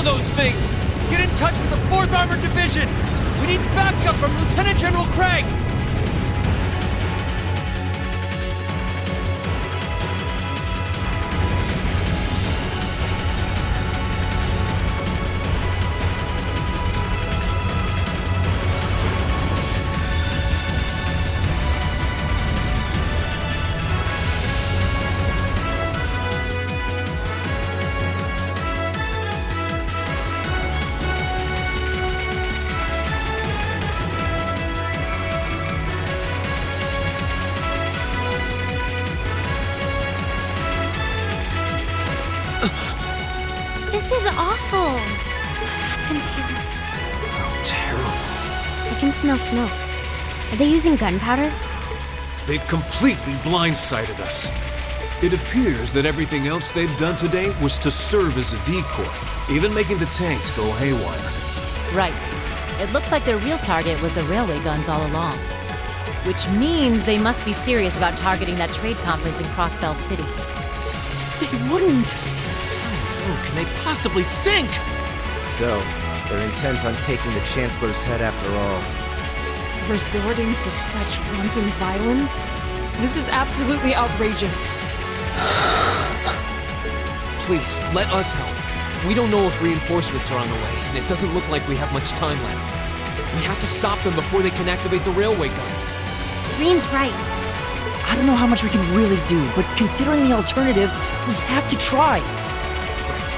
those things! Get in touch with the 4th Armored Division! We need backup from Lieutenant General Craig! This is awful. What happened here? How terrible. I can smell smoke. Are they using gunpowder? They've completely blindsided us. It appears that everything else they've done today was to serve as a decoy, even making the tanks go haywire. Right. It looks like their real target was the railway guns all along. Which means they must be serious about targeting that trade conference in Crossbell City. They wouldn't! How can they possibly sink? So, they're intent on taking the Chancellor's head after all. Resorting to such wanton violence? This is absolutely outrageous. Please, let us help. We don't know if reinforcements are on the way, and it doesn't look like we have much time left. We have to stop them before they can activate the railway guns. Green's right. I don't know how much we can really do, but considering the alternative, we have to try. Right.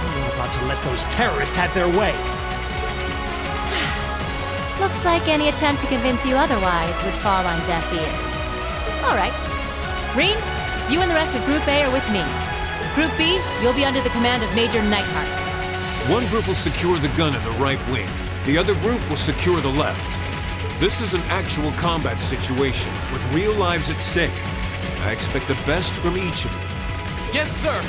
We're not about to let those terrorists have their way. Looks like any attempt to convince you otherwise would fall on deaf ears. All right. Reen, you and the rest of Group A are with me. Group B, you'll be under the command of Major Neidhart. One group will secure the gun in the right wing. The other group will secure the left. This is an actual combat situation, with real lives at stake. I expect the best from each of you. Yes, sir!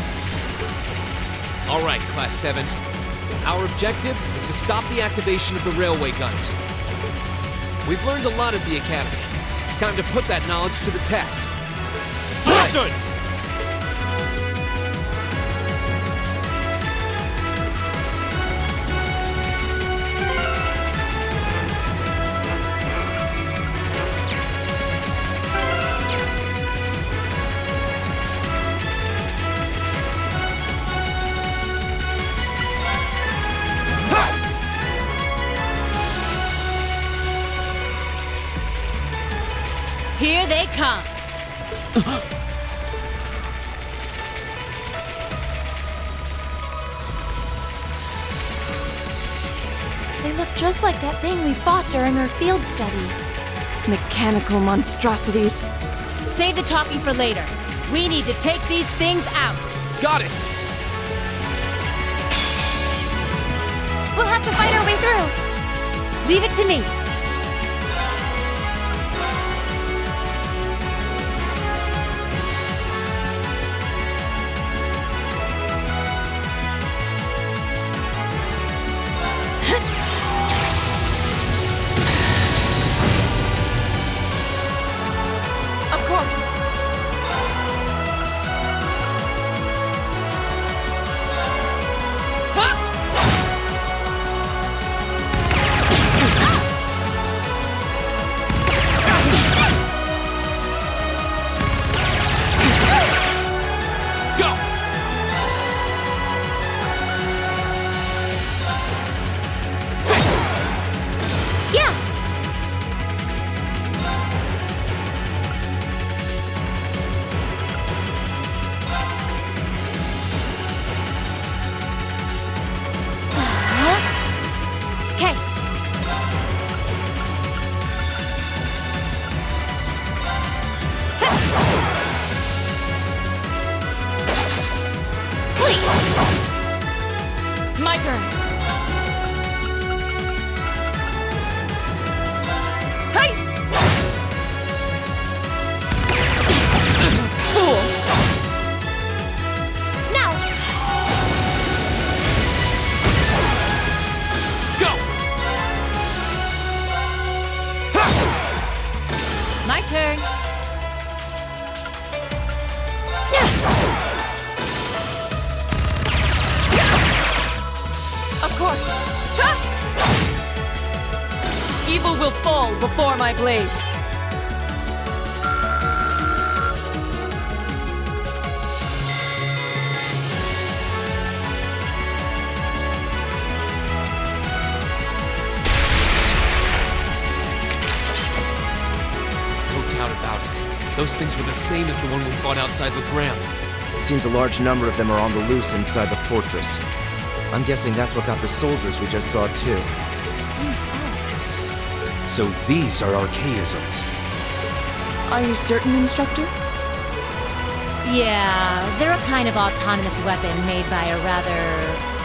All right, Class 7. Our objective is to stop the activation of the railway guns. We've learned a lot at the Academy. It's time to put that knowledge to the test. Understood! Here they come. They look just like that thing we fought during our field study. Mechanical monstrosities. Save the talking for later. We need to take these things out. Got it! We'll have to fight our way through. Leave it to me. Of course. Evil will fall before my blade. No doubt about it. Those things were the same as the one we fought outside Legram. It seems a large number of them are on the loose inside the fortress. I'm guessing that's what got the soldiers we just saw too. Seems so. So these are archaisms. Are you certain, Instructor? Yeah, they're a kind of autonomous weapon made by a rather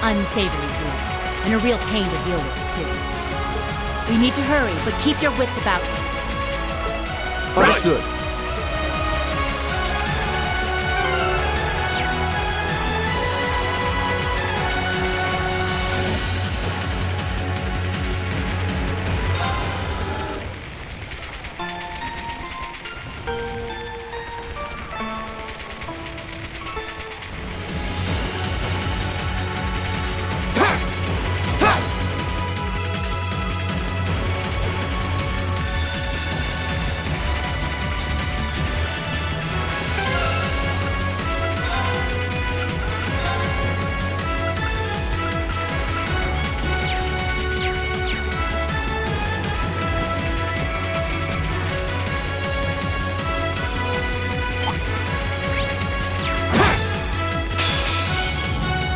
unsavory group, and a real pain to deal with, too. We need to hurry, but keep your wits about you. Understood.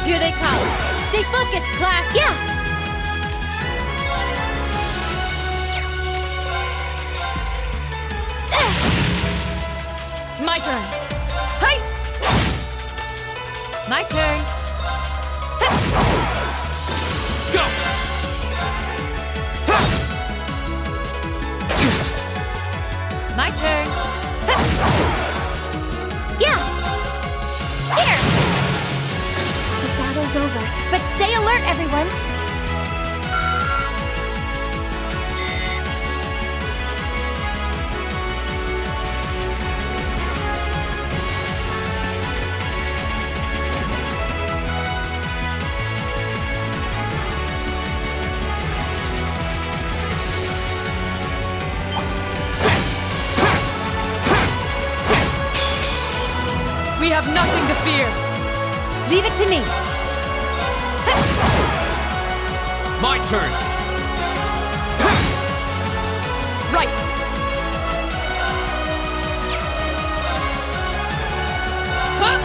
Here they come. Stay focused, class. Yeah! My turn. Hi! My turn. Go! My turn. Yeah! Here! The battle's over, but stay alert, everyone! We have nothing to fear. Leave it to me! My turn! Right. Huh?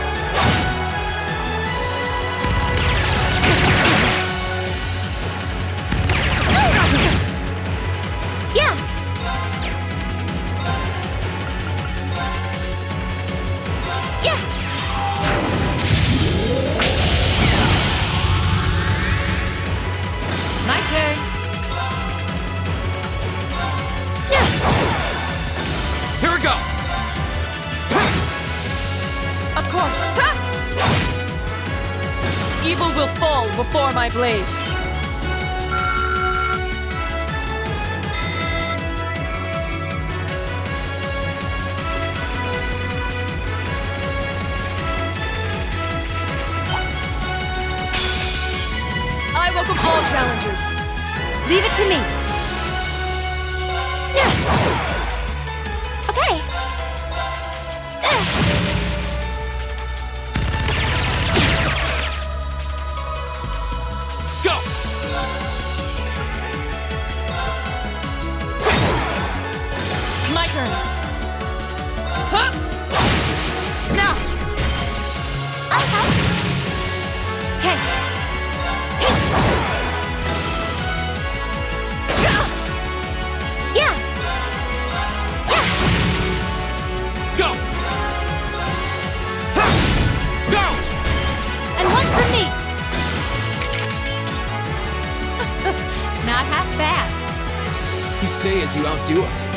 Yeah! Yeah! My turn. Here we go! Of course. Huh? Evil will fall before my blade. I welcome all challengers. Leave it to me! Yeah! Okay! Go! My turn. Huh? Now. I'll help! Okay! Yeah! Yeah! Go! Go! And one for me! Not half bad. You say as you outdo us.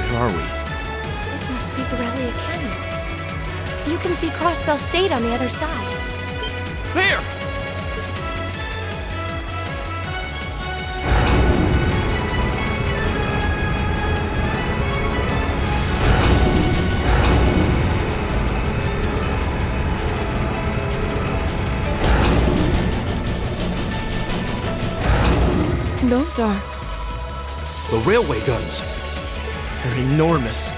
Where are we? This must be Corellia Canyon. You can see Crossbell State on the other side. There! Those are... The railway guns. They're enormous.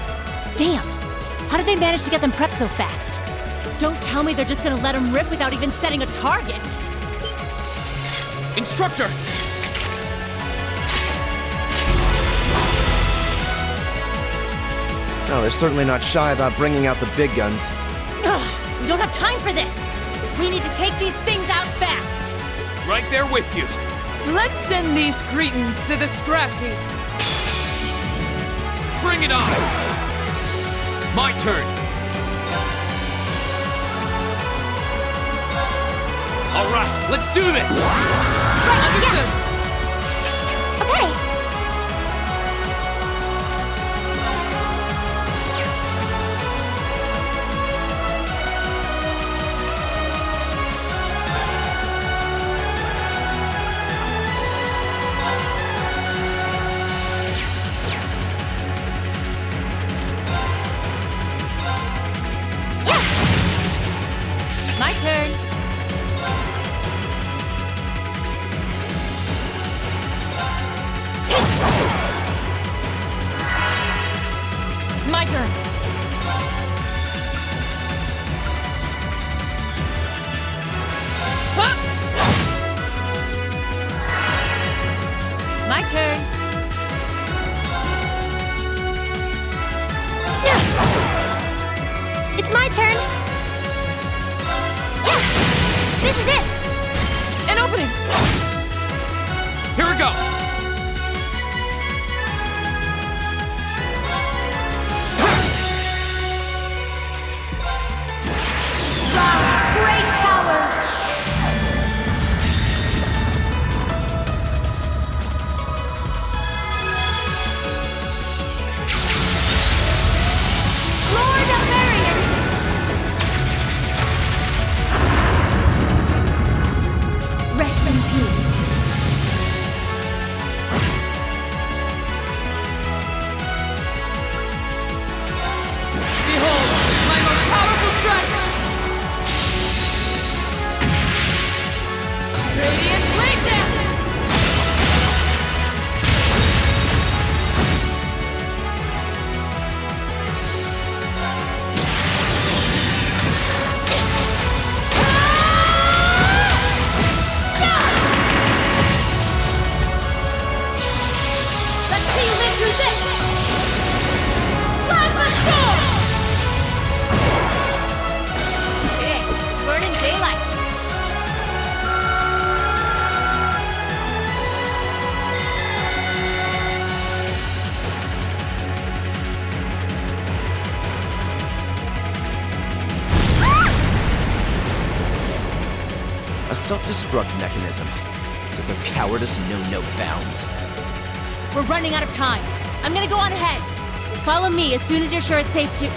Damn! How did they manage to get them prepped so fast? Don't tell me they're just gonna let them rip without even setting a target! Instructor! No, they're certainly not shy about bringing out the big guns. Ugh, we don't have time for this! We need to take these things out fast! Right there with you. Let's send these cretins to the scrap heap. Bring it on! My turn. All right, let's do this! Understood. Okay. My turn! My turn. Huh? My turn! It's my turn. Yeah. This is it. An opening. Here we go! Great towers. Lord of Varian. Rest in peace. Behold, my most powerful strike. Radiant blade dance. Let's see you live through this. Plasma Storm. Okay, burning daylight! A self-destruct mechanism. Does their cowardice know no bounds? We're running out of time. I'm gonna go on ahead. Follow me as soon as you're sure it's safe to...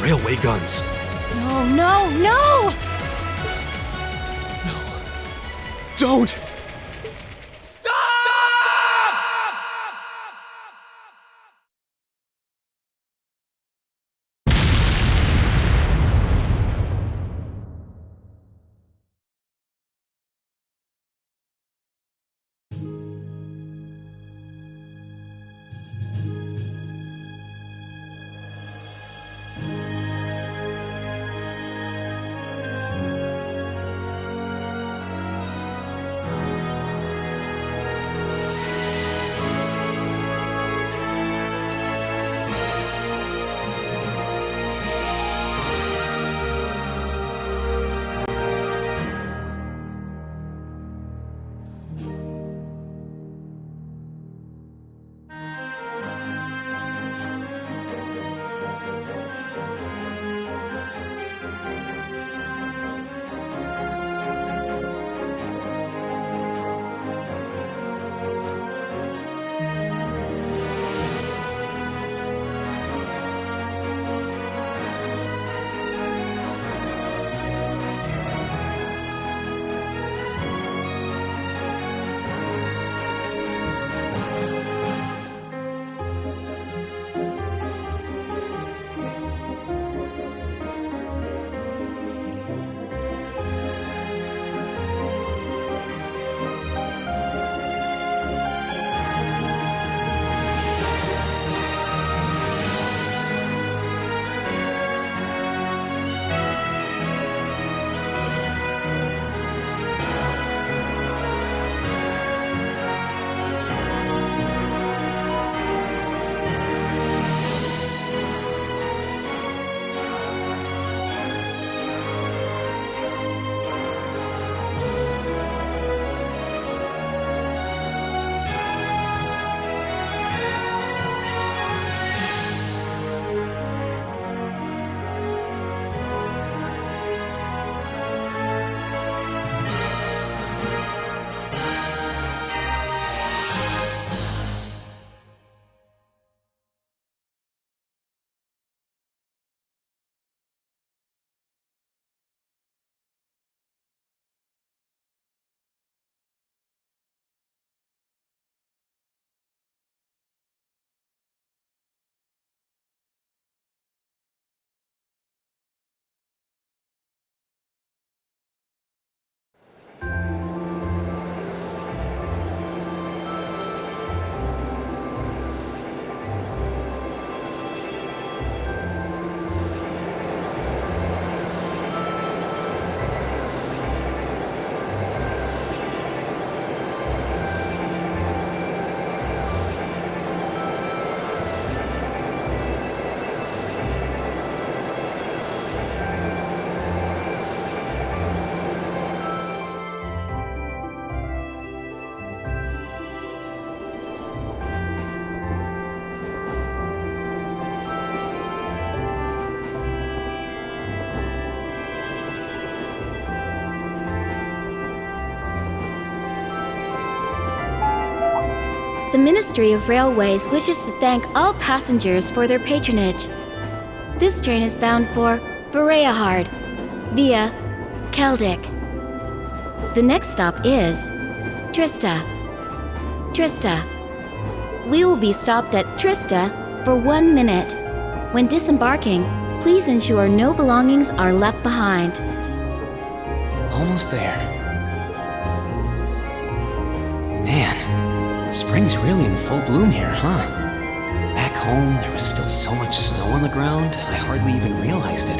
Railway guns. No, no, no! Don't! The Ministry of Railways wishes to thank all passengers for their patronage. This train is bound for Bereahard via Keldic. The next stop is Trista. Trista. We will be stopped at Trista for 1 minute. When disembarking, please ensure no belongings are left behind. Almost there. Man, spring's really in full bloom here, huh? Back home, there was still so much snow on the ground, I hardly even realized it.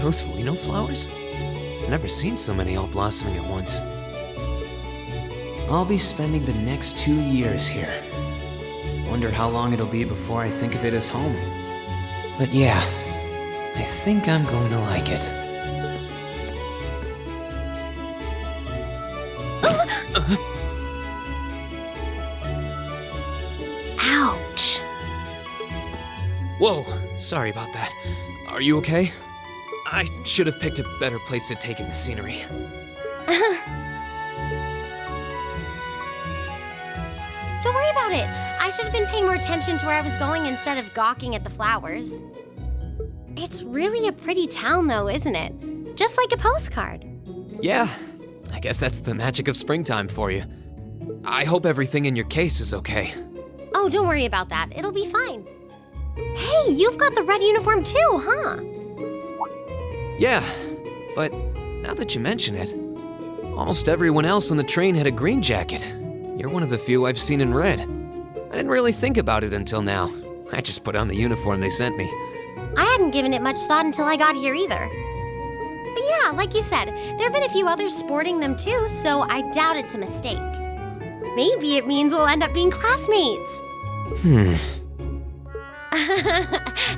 Those Lino flowers? Never seen so many all blossoming at once. I'll be spending the next 2 years here. Wonder how long it'll be before I think of it as home. But yeah, I think I'm going to like it. Ouch. Whoa, sorry about that. Are you okay? I should have picked a better place to take in the scenery. Don't worry about it. I should have been paying more attention to where I was going instead of gawking at the flowers. It's really a pretty town, though, isn't it? Just like a postcard. Yeah, I guess that's the magic of springtime for you. I hope everything in your case is okay. Oh, don't worry about that. It'll be fine. Hey, you've got the red uniform too, huh? Yeah, but now that you mention it, almost everyone else on the train had a green jacket. You're one of the few I've seen in red. I didn't really think about it until now. I just put on the uniform they sent me. I hadn't given it much thought until I got here either. But yeah, like you said, there have been a few others sporting them too, so I doubt it's a mistake. Maybe it means we'll end up being classmates.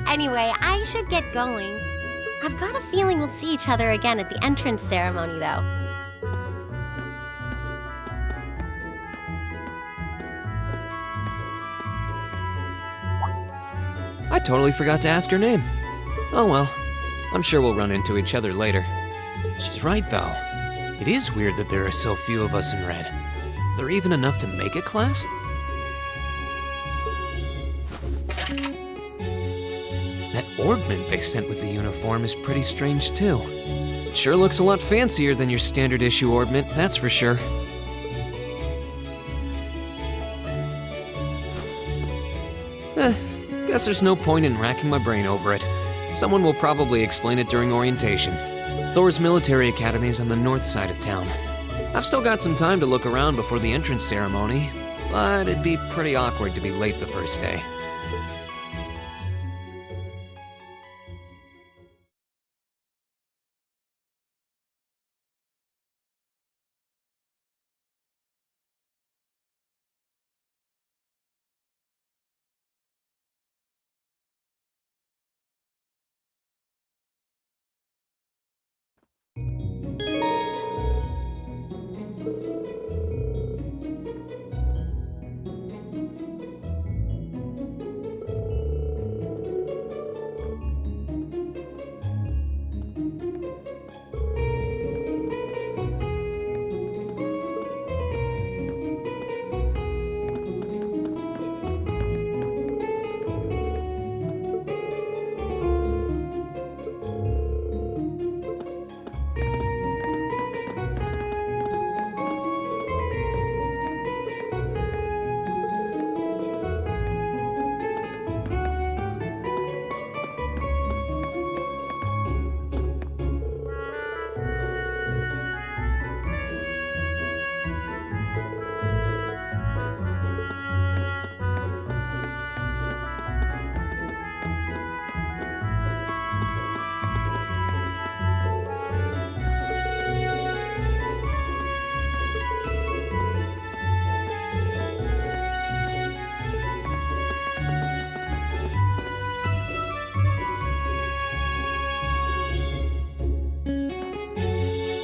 Anyway, I should get going. I've got a feeling we'll see each other again at the entrance ceremony, though. I totally forgot to ask her name. Oh well, I'm sure we'll run into each other later. She's right, though. It is weird that there are so few of us in red. Are there even enough to make a class? That orbment they sent with the uniform is pretty strange, too. It sure looks a lot fancier than your standard issue orbment, that's for sure. Guess there's no point in racking my brain over it. Someone will probably explain it during orientation. Thor's military academy is on the north side of town. I've still got some time to look around before the entrance ceremony, but it'd be pretty awkward to be late the first day.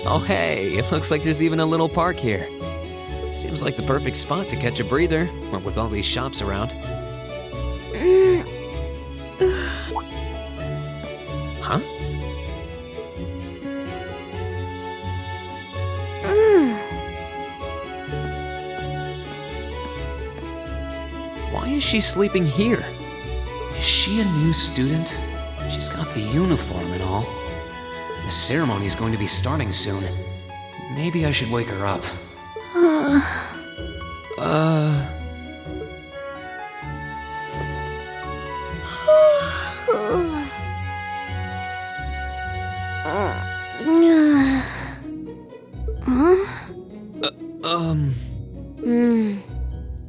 Oh hey, it looks like there's even a little park here. Seems like the perfect spot to catch a breather, what with all these shops around. Huh? Why is she sleeping here? Is she a new student? She's got the uniform and all. The ceremony's going to be starting soon. Maybe I should wake her up.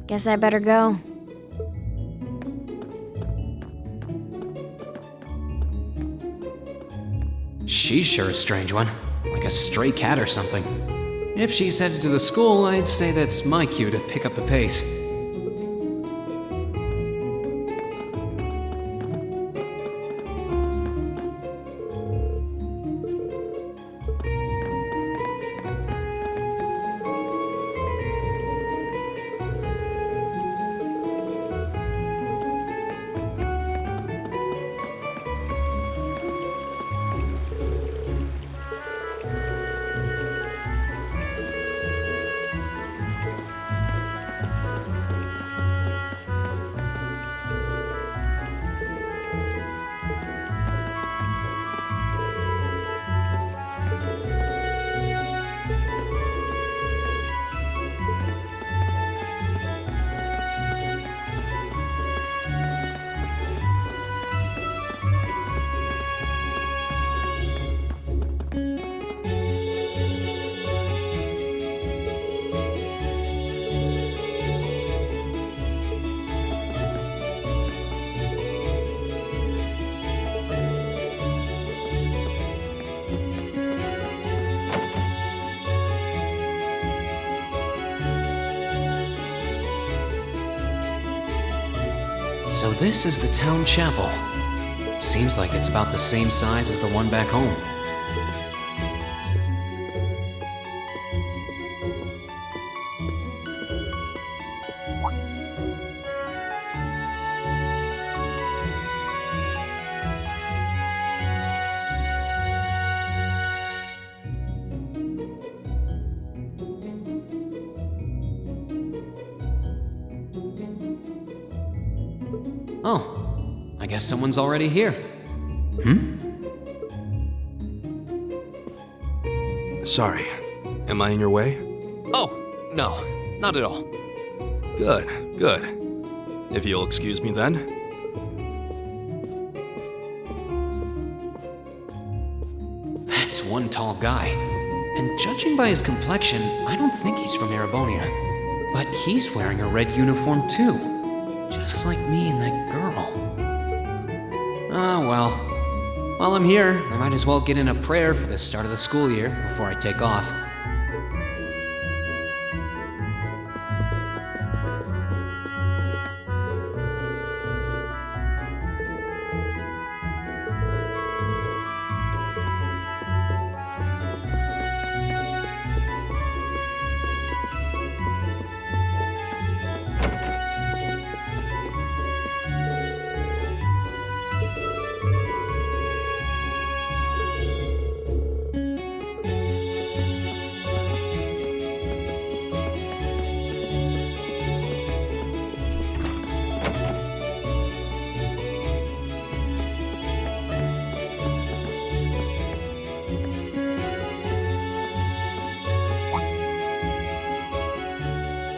Guess I better go. She's sure a strange one. Like a stray cat or something. If she's headed to the school, I'd say that's my cue to pick up the pace. So this is the town chapel. Seems like it's about the same size as the one back home. Oh, I guess someone's already here. Sorry, am I in your way? Oh, no, not at all. Good, good. If you'll excuse me then. That's one tall guy. And judging by his complexion, I don't think he's from Erebonia. But he's wearing a red uniform too. Just like me and that girl. Ah, well. While I'm here, I might as well get in a prayer for the start of the school year before I take off.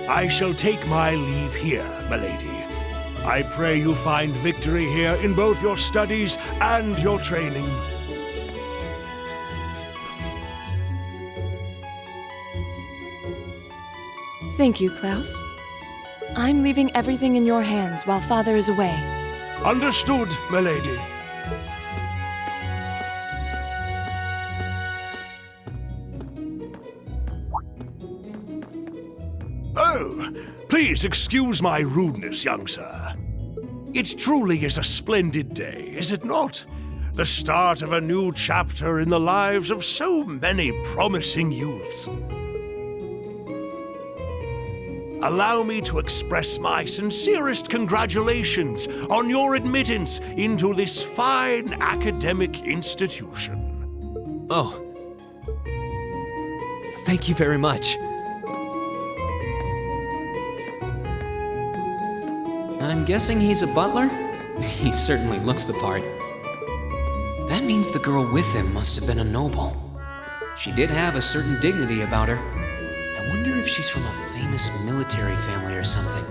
I shall take my leave here, milady. I pray you find victory here in both your studies and your training. Thank you, Klaus. I'm leaving everything in your hands while Father is away. Understood, milady. Oh, please excuse my rudeness, young sir. It truly is a splendid day, is it not? the start of a new chapter in the lives of so many promising youths. Allow me to express my sincerest congratulations on your admittance into this fine academic institution. Oh. Thank you very much. I'm guessing he's a butler? He certainly looks the part. That means the girl with him must have been a noble. She did have a certain dignity about her. I wonder if she's from a famous military family or something.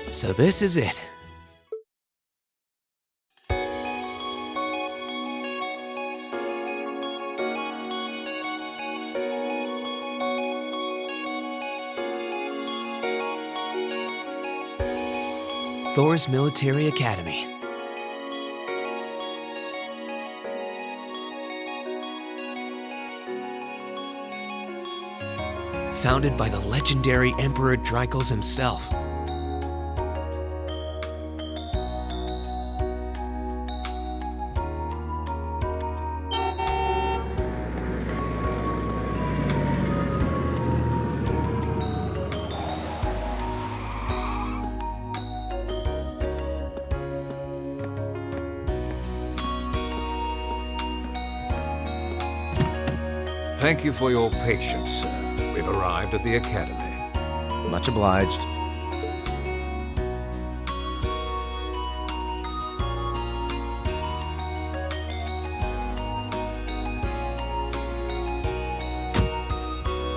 So this is it. Thor's Military Academy. Founded by the legendary Emperor Drykos himself. Thank you for your patience, sir. We've arrived at the Academy. Much obliged.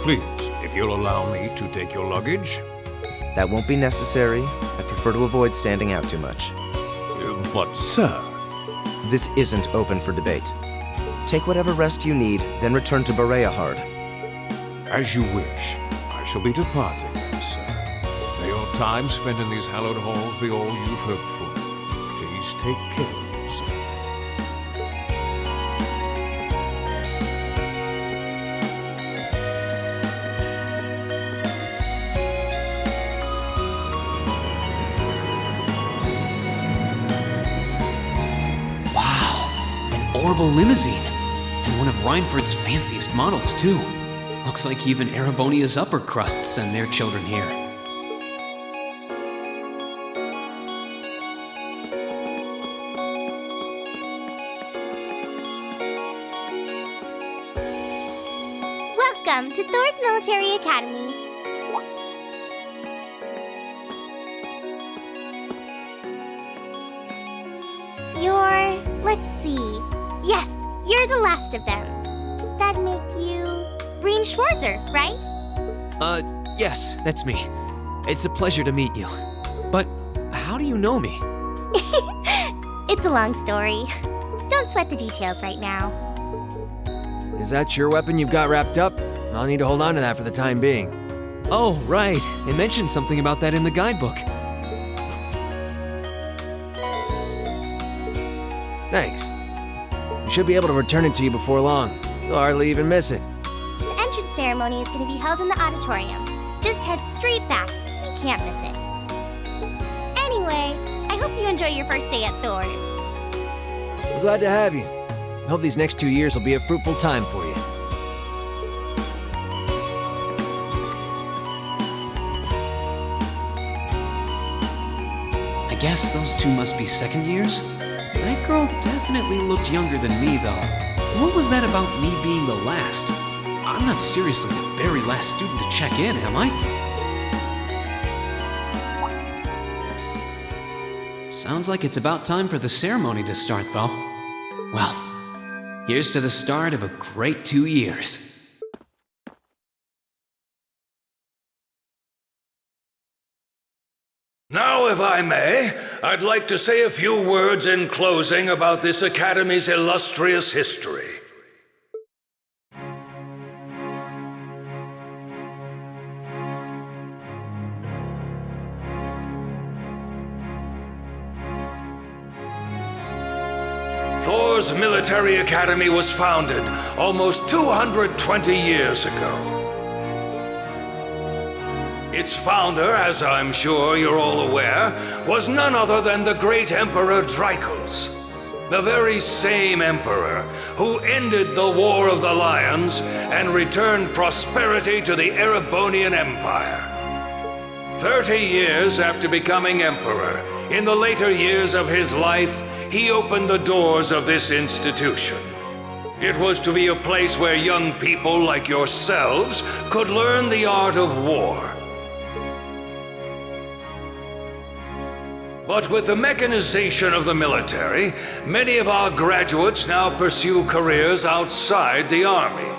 Please, if you'll allow me to take your luggage. That won't be necessary. I prefer to avoid standing out too much. But, sir... This isn't open for debate. Take whatever rest you need, then return to Bereahard. As you wish. I shall be departing then, sir. May your time spent in these hallowed halls be all you've hoped for. Please take care of yourself. Orbital limousine, and one of Reinford's fanciest models, too. Looks like even Erebonia's upper crust send their children here. Welcome to Thor's Military Academy. Let's see. Yes, you're the last of them. That'd make you Breen Schwarzer, right? Yes, that's me. It's a pleasure to meet you. But how do you know me? It's a long story. Don't sweat the details right now. Is that your weapon you've got wrapped up? I'll need to hold on to that for the time being. Oh, right. It mentioned something about that in the guidebook. Thanks. We should be able to return it to you before long. You'll hardly even miss it. The entrance ceremony is going to be held in the auditorium. Just head straight back. You can't miss it. Anyway, I hope you enjoy your first day at Thor's. We're glad to have you. I hope these next 2 years will be a fruitful time for you. I guess those two must be second years? That girl definitely looked younger than me, though. What was that about me being the last? I'm not seriously the very last student to check in, am I? Sounds like it's about time for the ceremony to start, though. Well, here's to the start of a great 2 years. Now, if I may, I'd like to say a few words in closing about this Academy's illustrious history. Thor's military academy was founded almost 220 years ago. Its founder, as I'm sure you're all aware, was none other than the great Emperor Drykos, the very same emperor who ended the War of the Lions and returned prosperity to the Erebonian Empire. 30 years after becoming emperor, in the later years of his life, he opened the doors of this institution. It was to be a place where young people like yourselves could learn the art of war. But with the mechanization of the military, many of our graduates now pursue careers outside the army.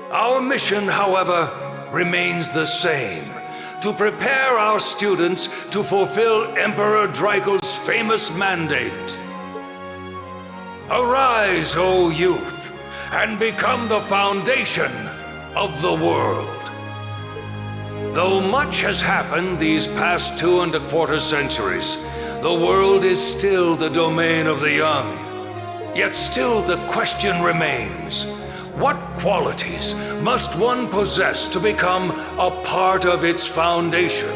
Our mission, however, remains the same: to prepare our students to fulfill Emperor Drykos' famous mandate. Arise, O youth, and become the foundation of the world. Though much has happened these past 2¼ centuries, the world is still the domain of the young. Yet still the question remains: what qualities must one possess to become a part of its foundation?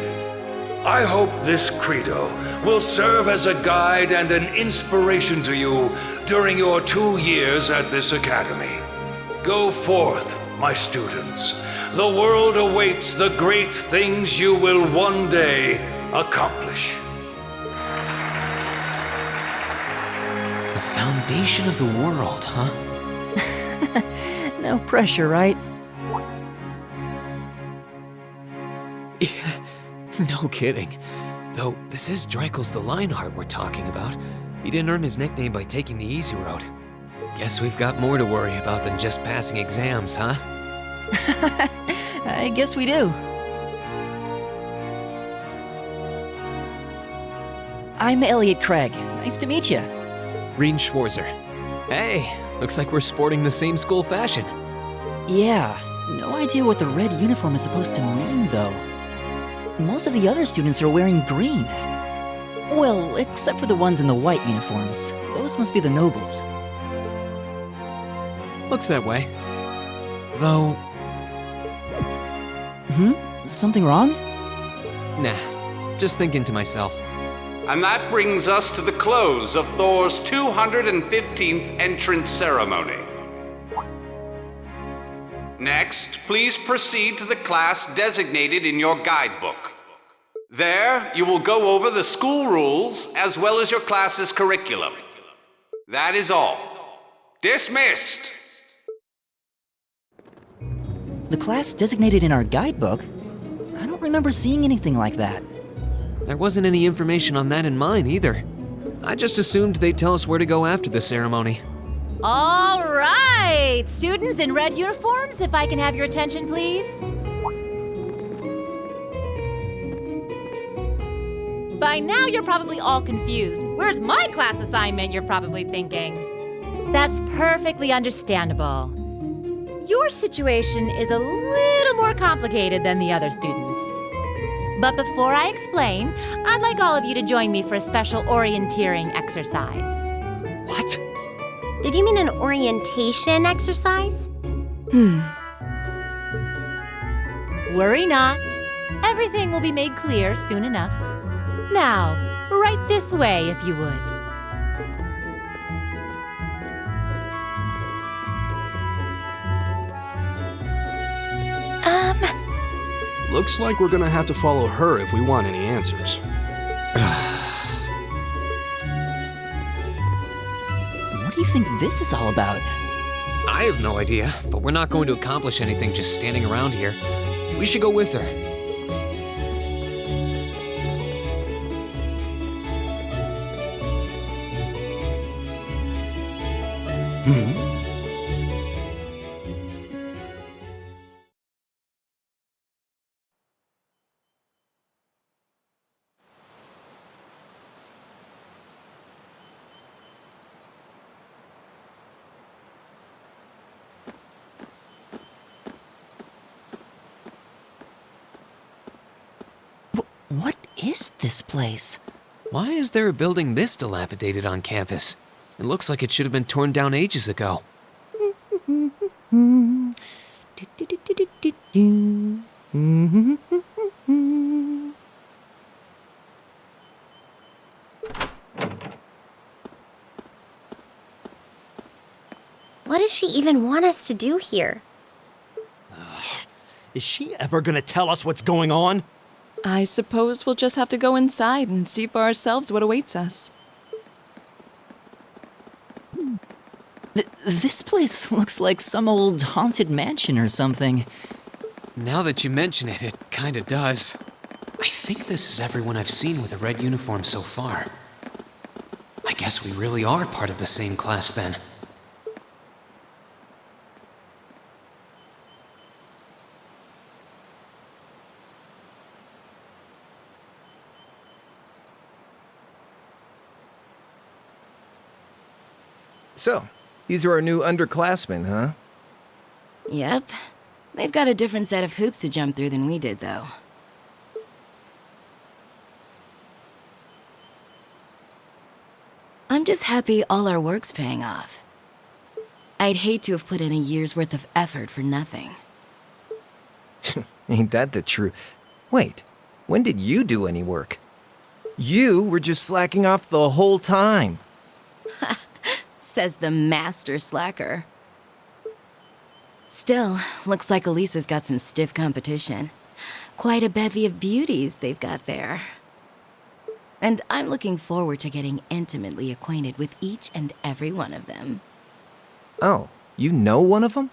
I hope this credo will serve as a guide and an inspiration to you during your 2 years at this academy. Go forth, my students. The world awaits the great things you will one day accomplish. The foundation of the world, huh? No pressure, right? Yeah, no kidding. Though, this is Drykos the Lionheart we're talking about. He didn't earn his nickname by taking the easy road. Guess we've got more to worry about than just passing exams, huh? I guess we do. I'm Elliot Craig. Nice to meet you. Reen Schwarzer. Hey, looks like we're sporting the same school fashion. Yeah, no idea what the red uniform is supposed to mean, though. Most of the other students are wearing green. Well, except for the ones in the white uniforms. Those must be the nobles. Looks that way. Though... Something wrong? Nah, just thinking to myself. And that brings us to the close of Thor's 215th entrance ceremony. Next, please proceed to the class designated in your guidebook. There, you will go over the school rules as well as your class's curriculum. That is all. Dismissed! The class designated in our guidebook? I don't remember seeing anything like that. There wasn't any information on that in mine either. I just assumed they'd tell us where to go after the ceremony. All right! Students in red uniforms, if I can have your attention, please. By now, you're probably all confused. Where's my class assignment, you're probably thinking. That's perfectly understandable. Your situation is a little more complicated than the other students. But before I explain, I'd like all of you to join me for a special orienteering exercise. What? Did you mean an orientation exercise? Worry not. Everything will be made clear soon enough. Now, right this way, if you would. Looks like we're gonna have to follow her if we want any answers. What do you think this is all about? I have no idea, but we're not going to accomplish anything just standing around here. We should go with her. What is this place? Why is there a building this dilapidated on campus? It looks like it should have been torn down ages ago. What does she even want us to do here? Is she ever gonna tell us what's going on? I suppose we'll just have to go inside and see for ourselves what awaits us. This place looks like some old haunted mansion or something. Now that you mention it, it kinda does. I think this is everyone I've seen with a red uniform so far. I guess we really are part of the same class then. So, these are our new underclassmen, huh? Yep. They've got a different set of hoops to jump through than we did, though. I'm just happy all our work's paying off. I'd hate to have put in a year's worth of effort for nothing. Ain't that the truth? Wait, when did you do any work? You were just slacking off the whole time. Says the master slacker. Still, looks like Elisa's got some stiff competition. Quite a bevy of beauties they've got there. And I'm looking forward to getting intimately acquainted with each and every one of them. Oh, you know one of them?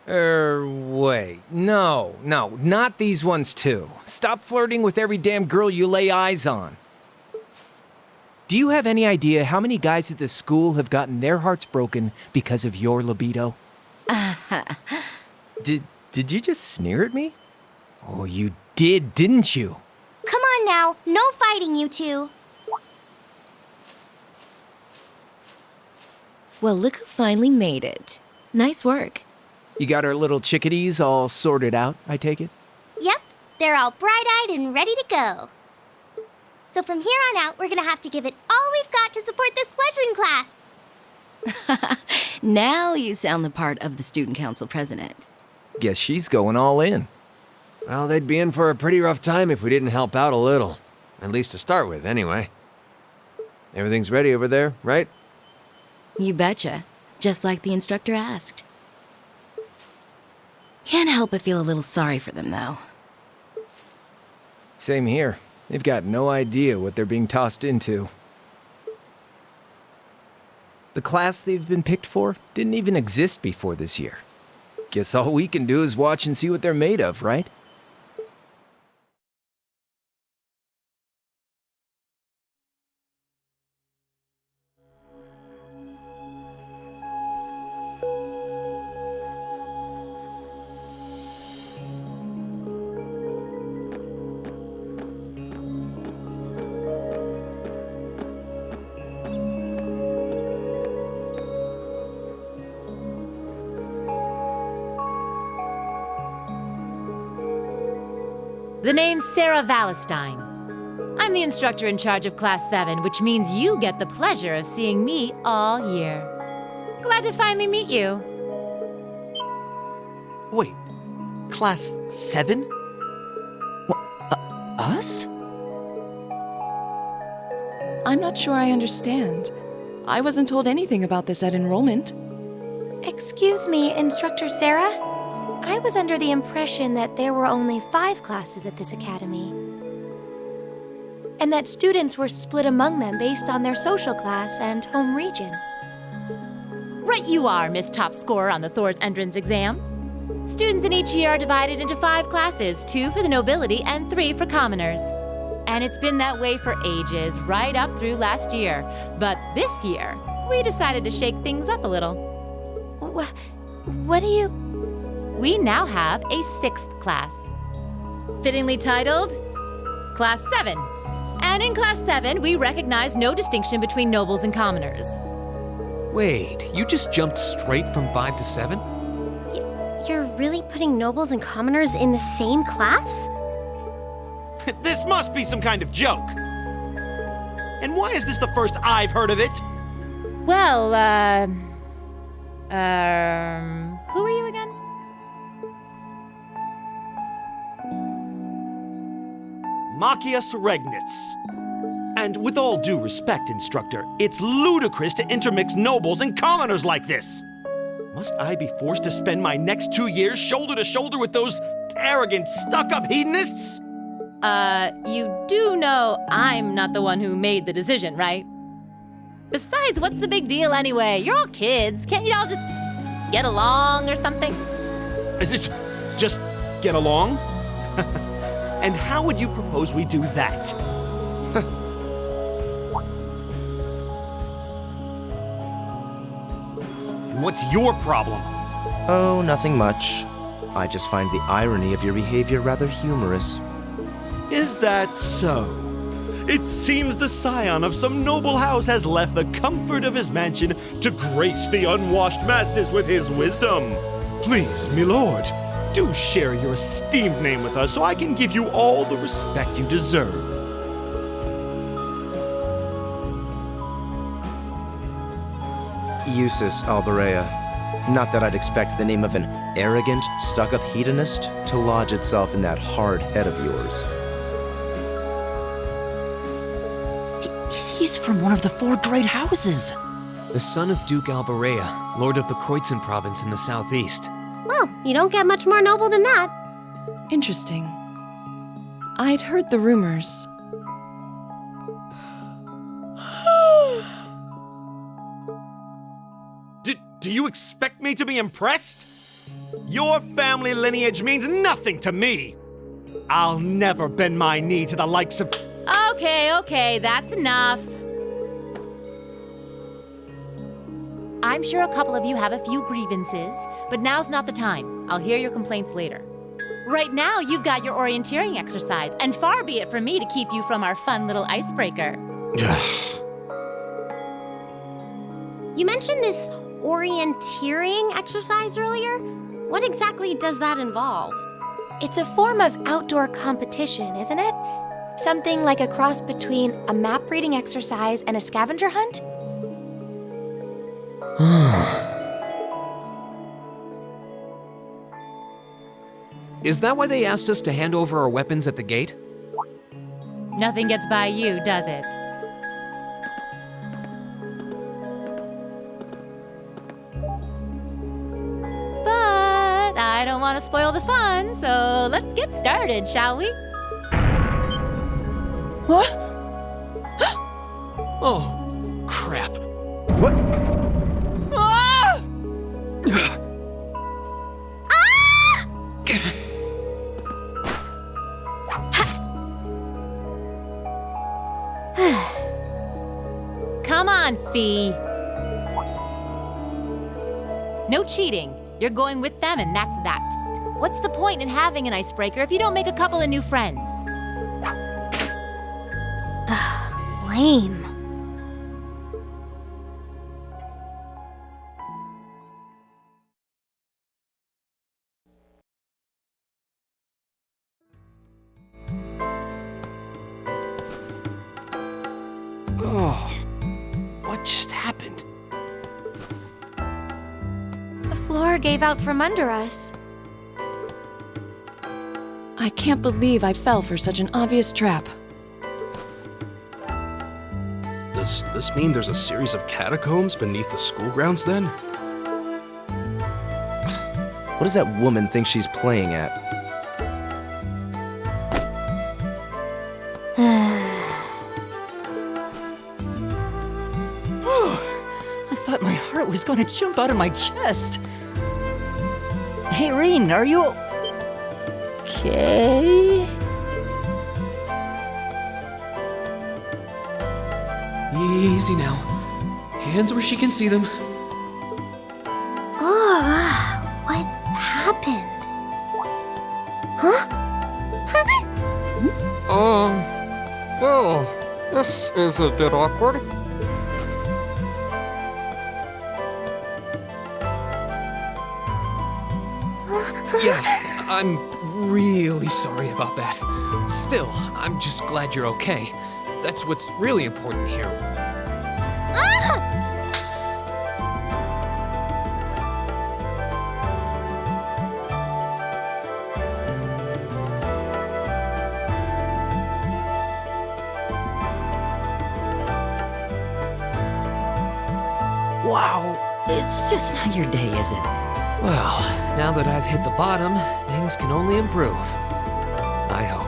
Wait. No, not these ones too. Stop flirting with every damn girl you lay eyes on. Do you have any idea how many guys at this school have gotten their hearts broken because of your libido? Did you just sneer at me? Oh, you did, didn't you? Come on now, no fighting, you two. Well, look who finally made it. Nice work. You got our little chickadees all sorted out, I take it? Yep, they're all bright-eyed and ready to go. So from here on out, we're gonna have to give it all we've got to support this fledgling class. Now you sound the part of the student council president. Guess she's going all in. Well, they'd be in for a pretty rough time if we didn't help out a little. At least to start with, anyway. Everything's ready over there, right? You betcha. Just like the instructor asked. Can't help but feel a little sorry for them, though. Same here. They've got no idea what they're being tossed into. The class they've been picked for didn't even exist before this year. Guess all we can do is watch and see what they're made of, right? The name's Sarah Valestine. I'm the instructor in charge of Class 7, which means you get the pleasure of seeing me all year. Glad to finally meet you. Wait, Class 7? Us? I'm not sure I understand. I wasn't told anything about this at enrollment. Excuse me, Instructor Sarah? I was under the impression that there were only 5 classes at this academy. And that students were split among them based on their social class and home region. Right you are, Miss Top Scorer on the Thor's entrance exam. Students in each year are divided into 5 classes, 2 for the nobility and 3 for commoners. And it's been that way for ages, right up through last year. But this year, we decided to shake things up a little. What do you... We now have a 6th class. Fittingly titled, Class 7. And in Class 7, we recognize no distinction between nobles and commoners. Wait, you just jumped straight from 5 to 7? You're really putting nobles and commoners in the same class? This must be some kind of joke. And why is this the first I've heard of it? Well, who are you again? Machias Regnitz. And with all due respect, instructor, it's ludicrous to intermix nobles and commoners like this. Must I be forced to spend my next 2 years shoulder to shoulder with those arrogant, stuck-up hedonists? You do know I'm not the one who made the decision, right? Besides, what's the big deal anyway? You're all kids. Can't you all just get along or something? Just get along? And how would you propose we do that? What's your problem? Oh, nothing much. I just find the irony of your behavior rather humorous. Is that so? It seems the scion of some noble house has left the comfort of his mansion to grace the unwashed masses with his wisdom. Please, milord, do share your esteemed name with us so I can give you all the respect you deserve. Eustace Alberea. Not that I'd expect the name of an arrogant, stuck-up hedonist to lodge itself in that hard head of yours. He's from one of the 4 great houses. The son of Duke Alberea, lord of the Kreutzen province in the southeast. Well, you don't get much more noble than that. Interesting. I'd heard the rumors. Do you expect me to be impressed? Your family lineage means nothing to me. I'll never bend my knee to the likes of... Okay, that's enough. I'm sure a couple of you have a few grievances, but now's not the time. I'll hear your complaints later. Right now, you've got your orienteering exercise, and far be it from me to keep you from our fun little icebreaker. You mentioned this orienteering exercise earlier? What exactly does that involve? It's a form of outdoor competition, isn't it? Something like a cross between a map-reading exercise and a scavenger hunt? Is that why they asked us to hand over our weapons at the gate? Nothing gets by you, does it? But I don't want to spoil the fun, so let's get started, shall we? What? Oh, crap. What? Ah! Come on, Fee. No cheating. You're going with them, and that's that. What's the point in having an icebreaker if you don't make a couple of new friends? Lame. Oh, what just happened? The floor gave out from under us. I can't believe I fell for such an obvious trap. Does this mean there's a series of catacombs beneath the school grounds then? What does that woman think she's playing at? I thought my heart was going to jump out of my chest. Hey, Reen, are you okay? Easy now. Hands where she can see them. Oh, what happened? Huh? Well, this is a bit awkward. Yeah, I'm really sorry about that. Still, I'm just glad you're okay. That's what's really important here. Wow, it's just not your day, is it? Well, now that I've hit the bottom, things can only improve. I hope.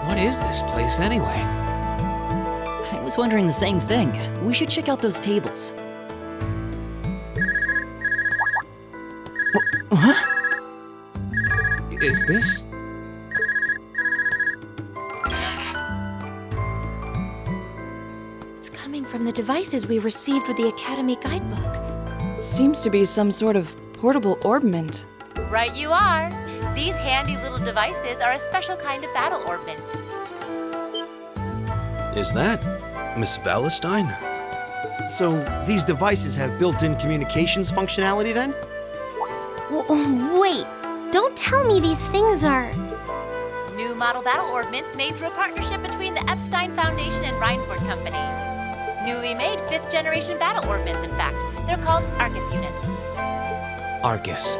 What is this place anyway? I was wondering the same thing. We should check out those tables. Huh? Is this? It's coming from the devices we received with the Academy guidebook. Seems to be some sort of portable orbment. Right you are. These handy little devices are a special kind of battle orbment. Is that Miss Valestine? So, these devices have built-in communications functionality then? Wait, don't tell me these things are... New model battle orbments made through a partnership between the Epstein Foundation and Reinford Company. Newly made 5th generation battle orbments, in fact. They're called Arcus units. Arcus.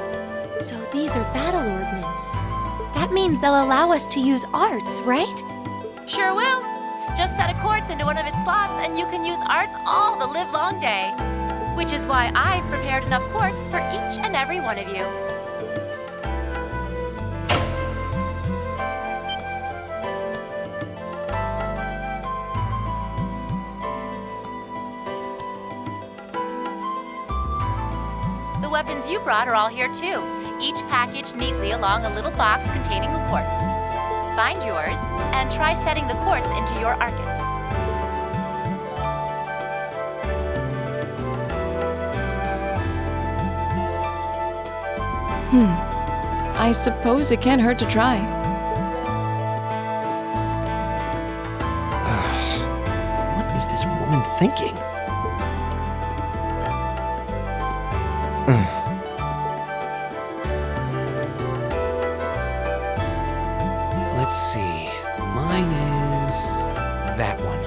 So these are battle orbments. That means they'll allow us to use arts, right? Sure will. Just set a quartz into one of its slots and you can use arts all the livelong day. Which is why I've prepared enough quartz for each and every one of you. The weapons you brought are all here too, each packaged neatly along a little box containing the quartz. Find yours and try setting the quartz into your Arcus. I suppose it can't hurt to try. What is this woman thinking? Let's see. Mine is that one.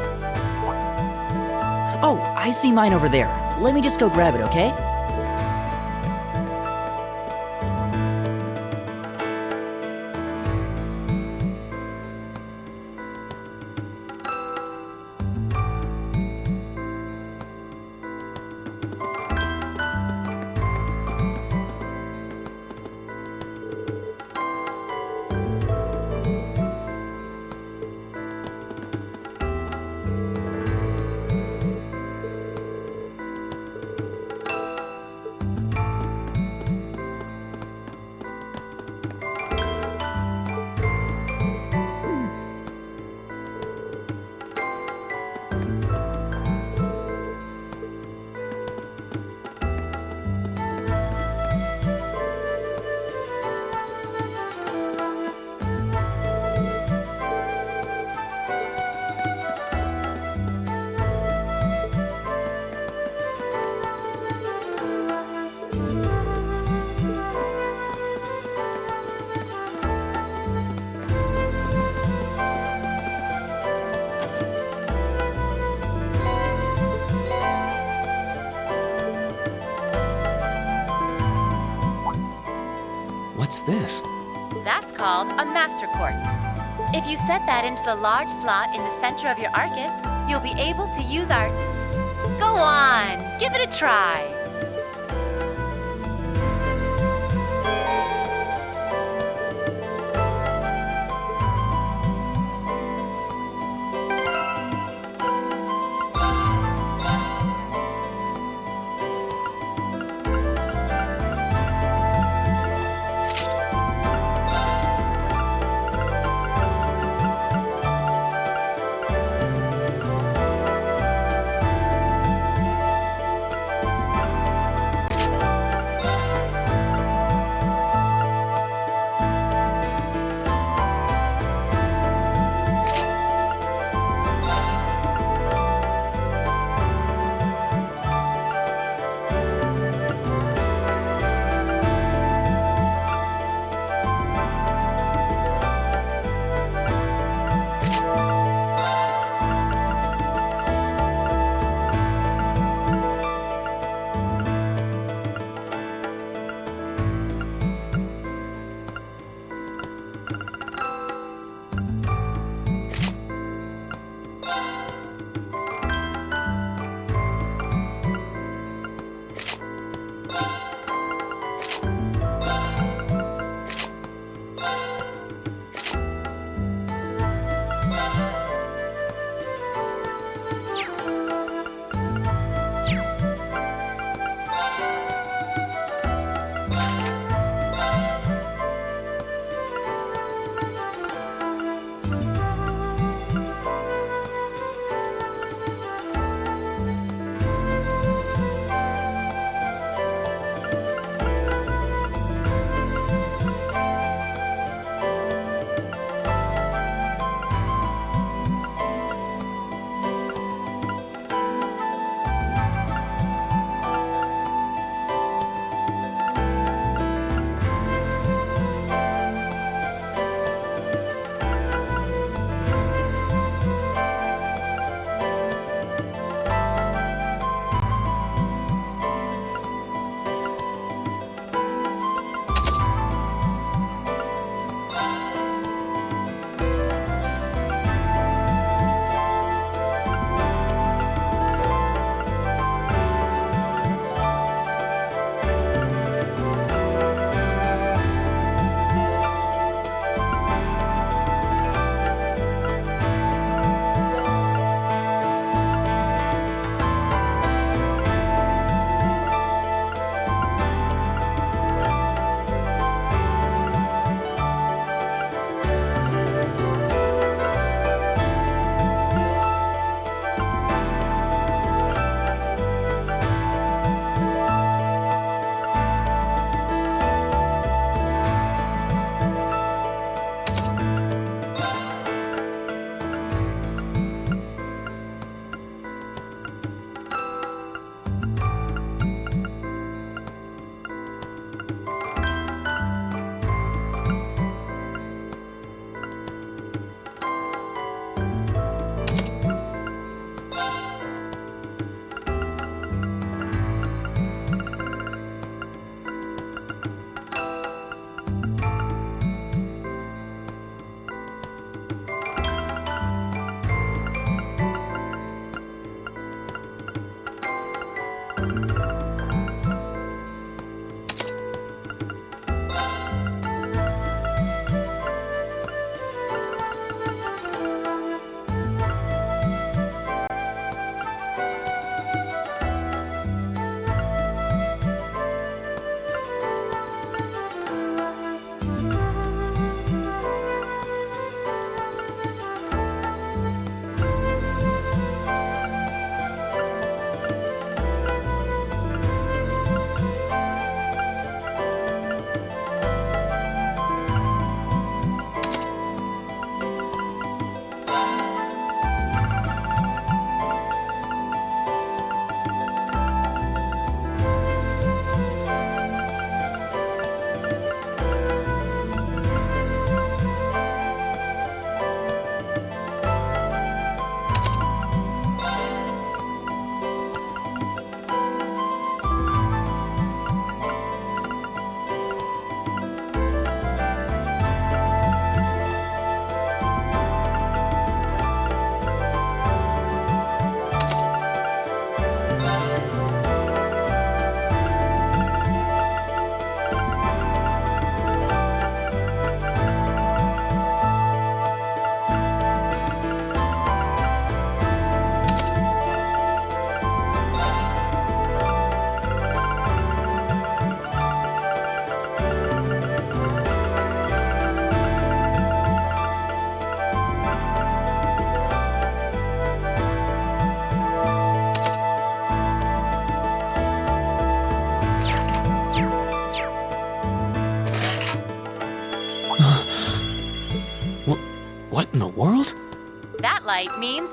Oh, I see mine over there. Let me just go grab it, okay? What's this? That's called a master quartz. If you set that into the large slot in the center of your Arcus, you'll be able to use arts. Go on, give it a try.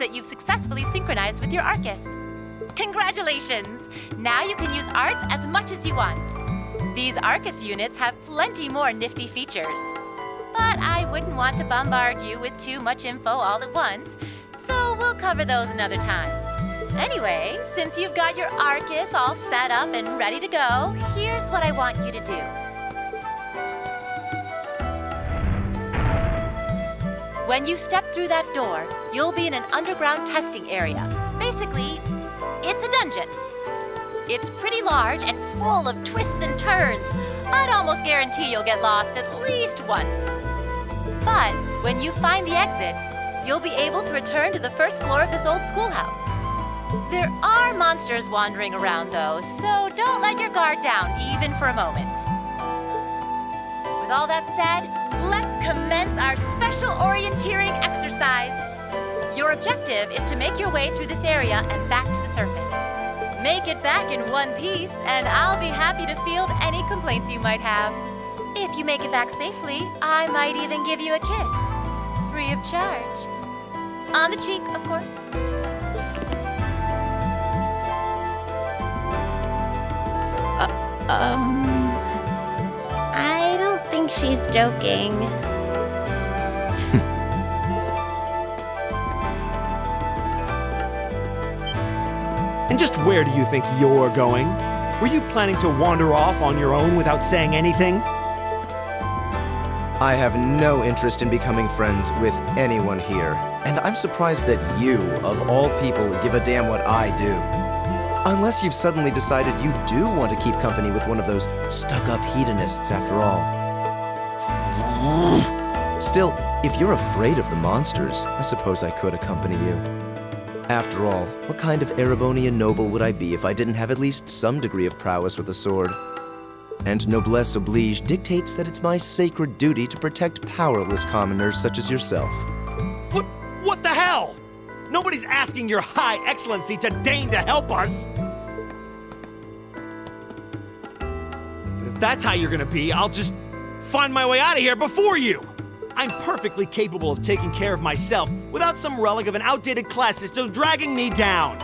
that you've successfully synchronized with your Arcus. Congratulations! Now you can use arts as much as you want. These Arcus units have plenty more nifty features. But I wouldn't want to bombard you with too much info all at once, so we'll cover those another time. Anyway, since you've got your Arcus all set up and ready to go, here's what I want you to do. When you step through that door, you'll be in an underground testing area. Basically, it's a dungeon. It's pretty large and full of twists and turns. I'd almost guarantee you'll get lost at least once. But when you find the exit, you'll be able to return to the first floor of this old schoolhouse. There are monsters wandering around, though, so don't let your guard down, even for a moment. With all that said, let's commence our special orienteering exercise. Your objective is to make your way through this area and back to the surface. Make it back in one piece, and I'll be happy to field any complaints you might have. If you make it back safely, I might even give you a kiss. Free of charge. On the cheek, of course. I don't think she's joking. And just where do you think you're going? Were you planning to wander off on your own without saying anything? I have no interest in becoming friends with anyone here, and I'm surprised that you, of all people, give a damn what I do. Unless you've suddenly decided you do want to keep company with one of those stuck-up hedonists after all. Still, if you're afraid of the monsters, I suppose I could accompany you. After all, what kind of Erebonian noble would I be if I didn't have at least some degree of prowess with a sword? And noblesse oblige dictates that it's my sacred duty to protect powerless commoners such as yourself. What the hell? Nobody's asking your high excellency to deign to help us! But if that's how you're gonna be, I'll just find my way out of here before you! I'm perfectly capable of taking care of myself without some relic of an outdated class system dragging me down!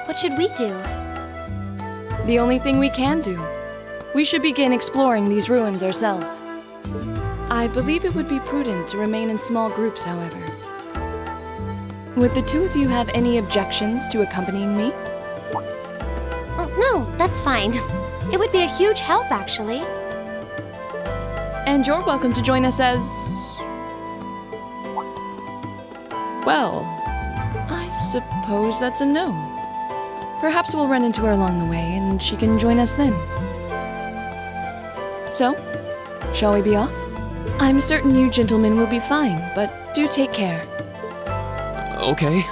What should we do? The only thing we can do. We should begin exploring these ruins ourselves. I believe it would be prudent to remain in small groups, however. Would the two of you have any objections to accompanying me? Oh, no, that's fine. It would be a huge help, actually. And you're welcome to join us as... well, I suppose that's a no. Perhaps we'll run into her along the way, and she can join us then. So, shall we be off? I'm certain you gentlemen will be fine, but do take care. Okay.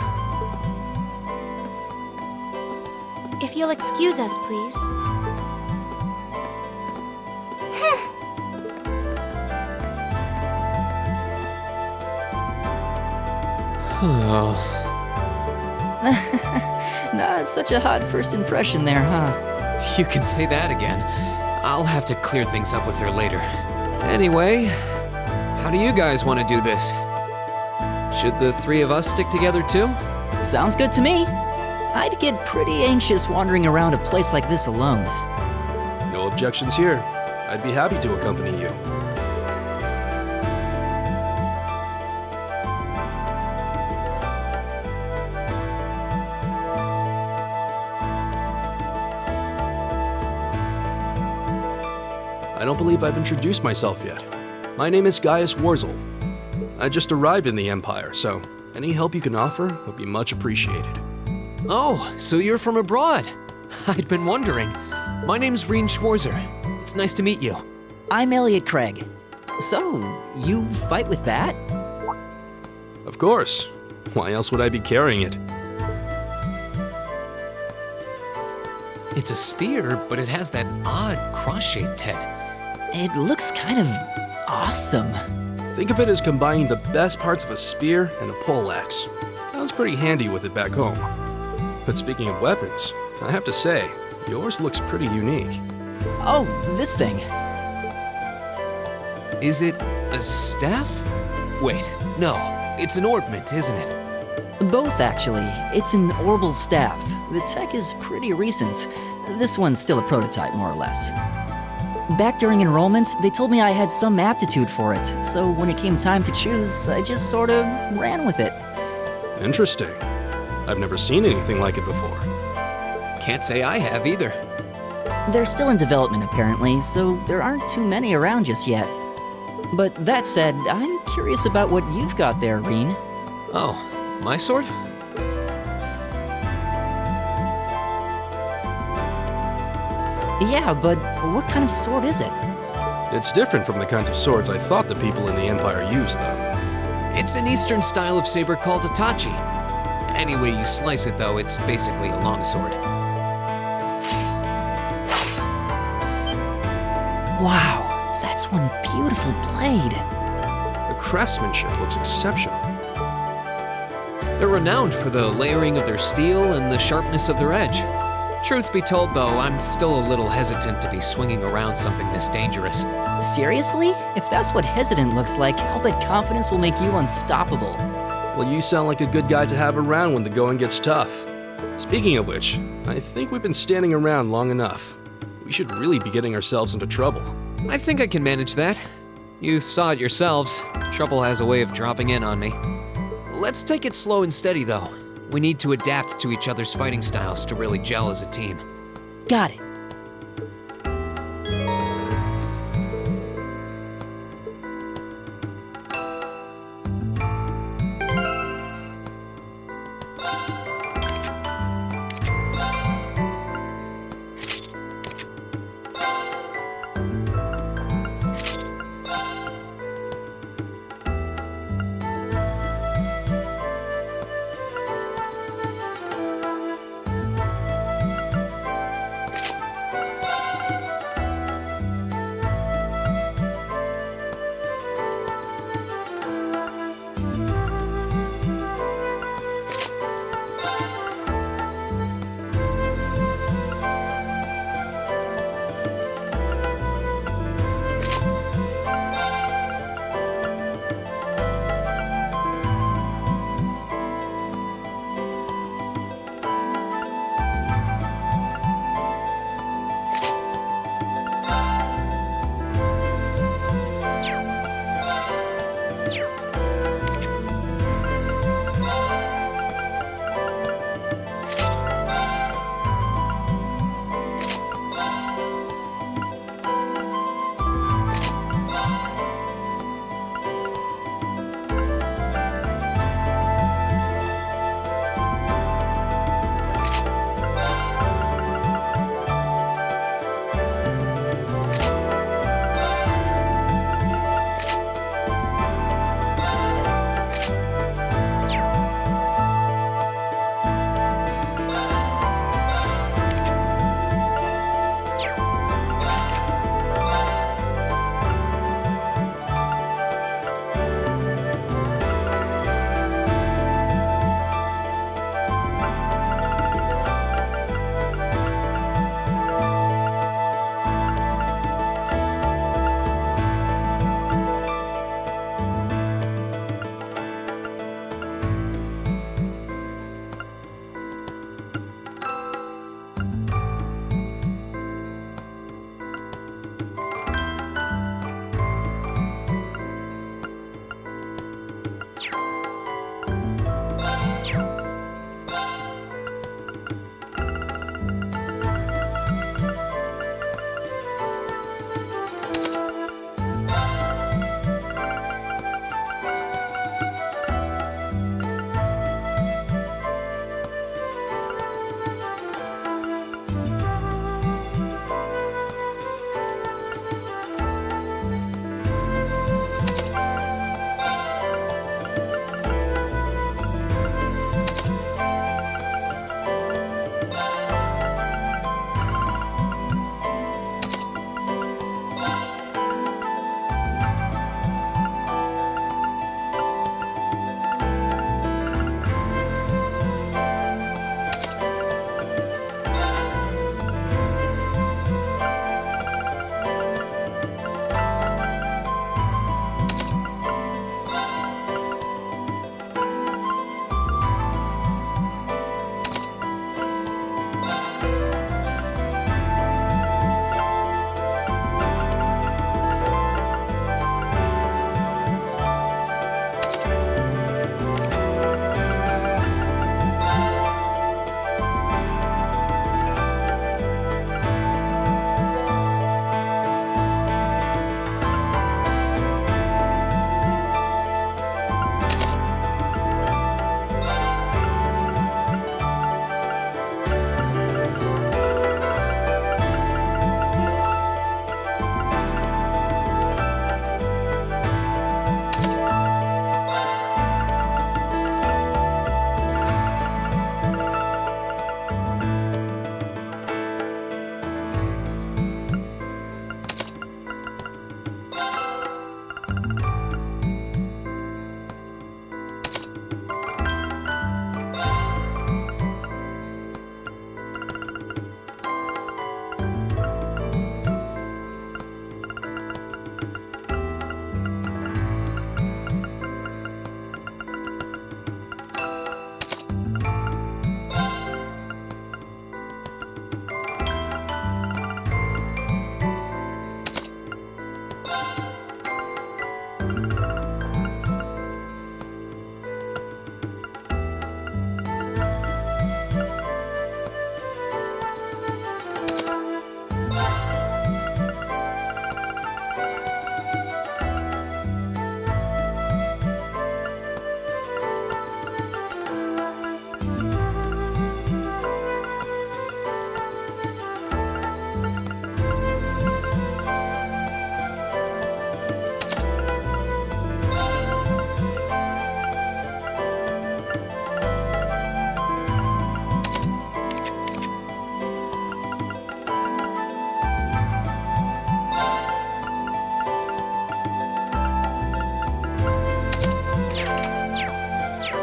If you'll excuse us, please. Oh. Not such a hot first impression there, huh? You can say that again. I'll have to clear things up with her later. Anyway, how do you guys want to do this? Should the three of us stick together too? Sounds good to me. I'd get pretty anxious wandering around a place like this alone. No objections here. I'd be happy to accompany you. I don't believe I've introduced myself yet. My name is Gaius Warzel. I just arrived in the Empire, so any help you can offer would be much appreciated. Oh, so you're from abroad. I'd been wondering. My name's Reen Schwarzer. It's nice to meet you. I'm Elliot Craig. So, you fight with that? Of course. Why else would I be carrying it? It's a spear, but it has that odd cross-shaped head. It looks kind of awesome. Think of it as combining the best parts of a spear and a poleaxe. I was pretty handy with it back home. But speaking of weapons, I have to say, yours looks pretty unique. Oh, this thing. Is it a staff? Wait, no, it's an orbment, isn't it? Both, actually. It's an orbal staff. The tech is pretty recent. This one's still a prototype, more or less. Back during enrollment, they told me I had some aptitude for it, so when it came time to choose, I just sort of ran with it. Interesting. I've never seen anything like it before. Can't say I have either. They're still in development, apparently, so there aren't too many around just yet. But that said, I'm curious about what you've got there, Reen. Oh, my sword? Yeah, but what kind of sword is it? It's different from the kinds of swords I thought the people in the Empire used, though. It's an Eastern style of saber called Itachi. Any way you slice it, though, it's basically a longsword. Wow, that's one beautiful blade. The craftsmanship looks exceptional. They're renowned for the layering of their steel and the sharpness of their edge. Truth be told, though, I'm still a little hesitant to be swinging around something this dangerous. Seriously? If that's what hesitant looks like, I'll bet confidence will make you unstoppable. Well, you sound like a good guy to have around when the going gets tough. Speaking of which, I think we've been standing around long enough. We should really be getting ourselves into trouble. I think I can manage that. You saw it yourselves. Trouble has a way of dropping in on me. Let's take it slow and steady, though. We need to adapt to each other's fighting styles to really gel as a team. Got it.